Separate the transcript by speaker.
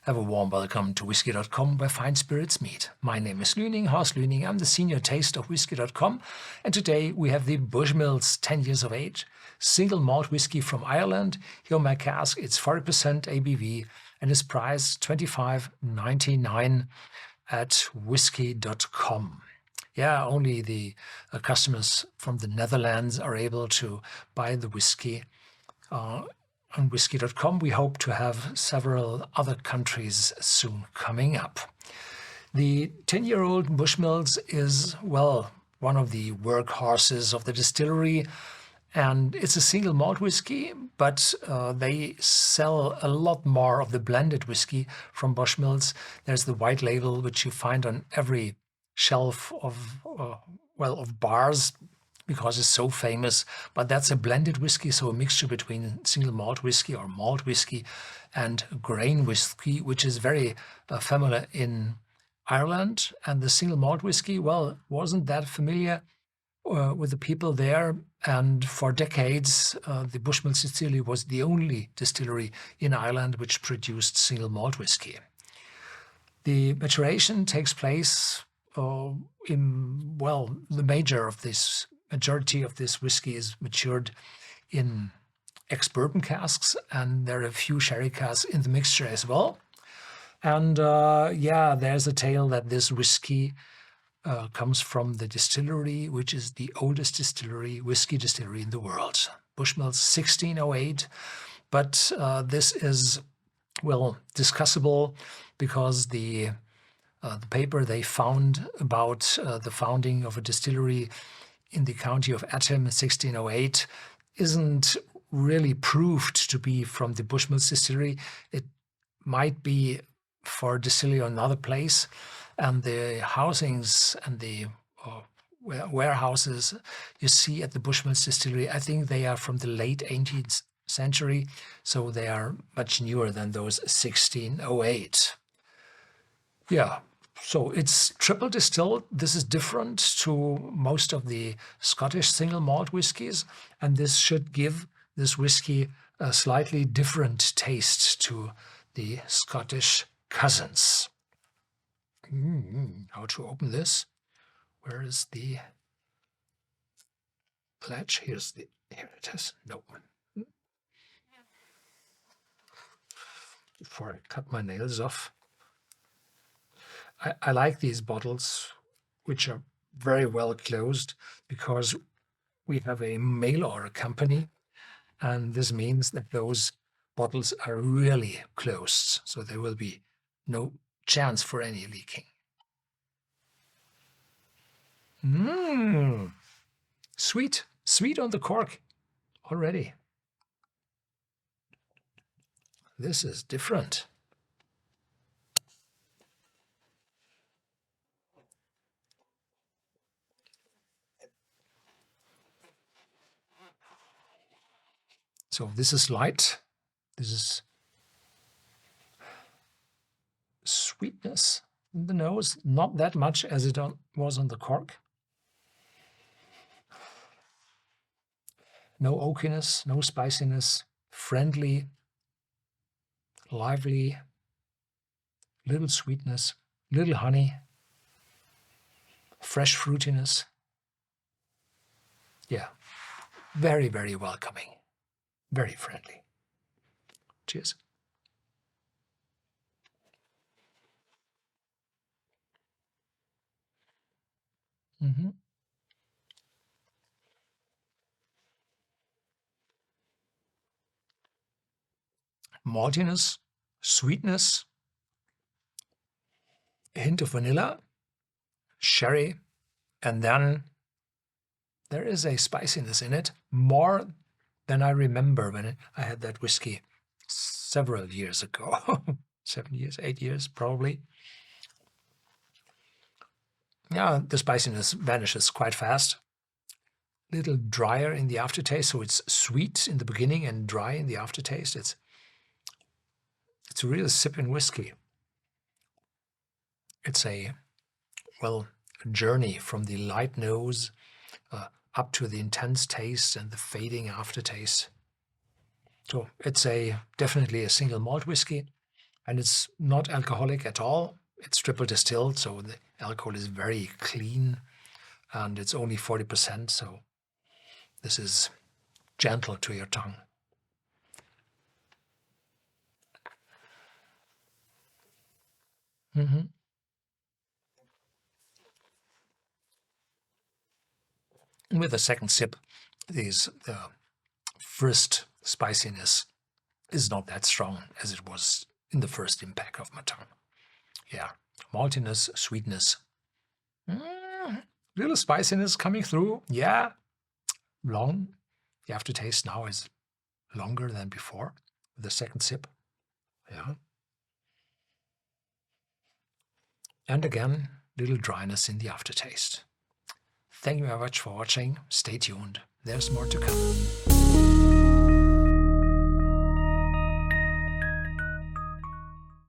Speaker 1: Have a warm welcome to Whisky.com, where fine spirits meet. My name is Horst Lüning. I'm the senior taster of Whisky.com, and today we have the Bushmills 10 years of age, single malt whiskey from Ireland. Here on my cask, it's 40% ABV and is priced $25.99 at Whisky.com. Yeah, only the customers from the Netherlands are able to buy the whiskey. On Whisky.com, we hope to have several other countries soon coming up. The 10-year-old Bushmills is, well, one of the workhorses of the distillery, and it's a single malt whiskey, but they sell a lot more of the blended whiskey from Bushmills. There's the white label, which you find on every shelf of bars, because it's so famous, but that's a blended whiskey, so a mixture between single malt whiskey or malt whiskey and grain whiskey, which is very familiar in Ireland. And the single malt whiskey, well, wasn't that familiar with the people there, and for decades the Bushmills distillery was the only distillery in Ireland which produced single malt whiskey. The maturation takes place the majority of this whiskey is matured in ex-bourbon casks, and there are a few sherry casks in the mixture as well. And there's a tale that this whiskey comes from the distillery, which is the oldest whiskey distillery in the world. Bushmills 1608, but this is, discussable, because the paper they found about the founding of a distillery in the county of Atham in 1608 isn't really proved to be from the Bushmills distillery. It might be for a distillery or another place, and the housings and the warehouses you see at the Bushmills distillery, I think they are from the late 18th century, so they are much newer than those 1608. Yeah. So it's triple distilled. This is different to most of the Scottish single malt whiskies, and this should give this whiskey a slightly different taste to the Scottish cousins. How to open this? Where is the latch? Here it is. No. Before I cut my nails off. I like these bottles, which are very well closed, because we have a mail order company, and this means that those bottles are really closed, so there will be no chance for any leaking. Sweet on the cork already. This is different. So this is light. This is sweetness in the nose, not that much as it was on the cork. No oakiness, no spiciness, friendly, lively, little sweetness, little honey, fresh fruitiness. Yeah, very, very welcoming. Very friendly. Cheers. Maltiness, sweetness, a hint of vanilla, sherry, and then there is a spiciness in it, more than I remember when I had that whiskey several years ago. 7 years, 8 years, probably. Yeah, the spiciness vanishes quite fast. Little drier in the aftertaste, so it's sweet in the beginning and dry in the aftertaste. It's a real sipping whiskey. It's a journey from the light nose up to the intense taste and the fading aftertaste. So it's definitely a single malt whiskey, And it's not alcoholic at all. It's triple distilled, so the alcohol is very clean, and it's only 40%, so this is gentle to your tongue. With the second sip, the first spiciness is not that strong as it was in the first impact of my tongue. Yeah, maltiness, sweetness, little spiciness coming through. Yeah, long. The aftertaste now is longer than before with the second sip. Yeah. And again, little dryness in the aftertaste. Thank you very much for watching. Stay tuned. There's more to come.